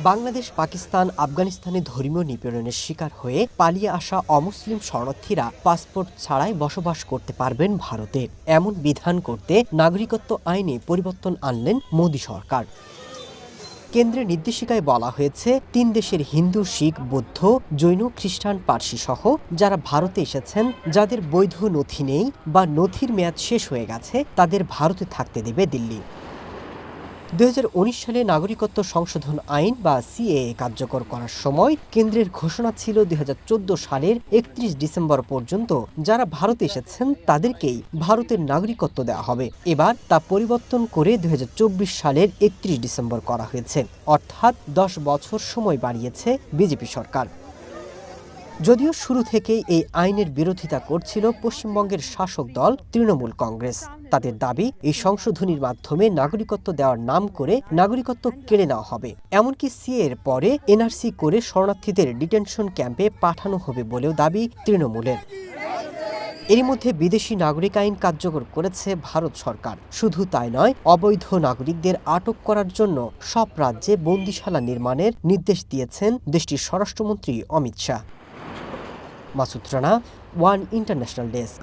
বাংলাদেশ, পাকিস্তান, আফগানিস্তানে ধর্মীয় নিপীড়নের শিকার হয়ে পালিয়ে আসা অমুসলিম শরণার্থীরা পাসপোর্ট ছাড়াই বসবাস করতে পারবেন ভারতে, এমন বিধান করতে নাগরিকত্ব আইনে পরিবর্তন আনলেন মোদি সরকার। কেন্দ্রের নির্দেশিকায় বলা হয়েছে, ৩ দেশের হিন্দু, শিখ, বৌদ্ধ, জৈন, খ্রিস্টান, পার্সি সহ যারা ভারতে এসেছেন, যাদের বৈধ নথি নেই বা নথির মেয়াদ শেষ হয়ে গেছে, তাদের ভারতে থাকতে দেবে দিল্লি। ২০১৯ সালে নাগরিকত্ব সংশোধন আইন বা সিএএ কার্যকর করার সময় কেন্দ্রের ঘোষণা ছিল ২০১৪ সালের ৩১ ডিসেম্বর পর্যন্ত যারা ভারতে এসেছেন তাদেরকেই ভারতের নাগরিকত্ব দেওয়া হবে। এবার তা পরিবর্তন করে ২০২৪ সালের ৩১ ডিসেম্বর করা হয়েছে, অর্থাৎ ১০ বছর সময় বাড়িয়েছে বিজেপি সরকার। যদিও শুরু থেকেই এই আইনের বিরোধিতা করছিল পশ্চিমবঙ্গের শাসক দল তৃণমূল কংগ্রেস। তাদের দাবি, এই সংশোধনীর মাধ্যমে নাগরিকত্ব দেওয়ার নাম করে নাগরিকত্ব কেড়ে নেওয়া হবে, এমনকি সিএ এর পরে এনআরসি করে শরণার্থীদের ডিটেনশন ক্যাম্পে পাঠানো হবে বলেও দাবি তৃণমূলের। এরই মধ্যে বিদেশি নাগরিক আইন কার্যকর করেছে ভারত সরকার। শুধু তাই নয়, অবৈধ নাগরিকদের আটক করার জন্য সব রাজ্যে বন্দিশালা নির্মাণের নির্দেশ দিয়েছেন দেশটির স্বরাষ্ট্রমন্ত্রী Amit Shah. Masud Rana, one international desk.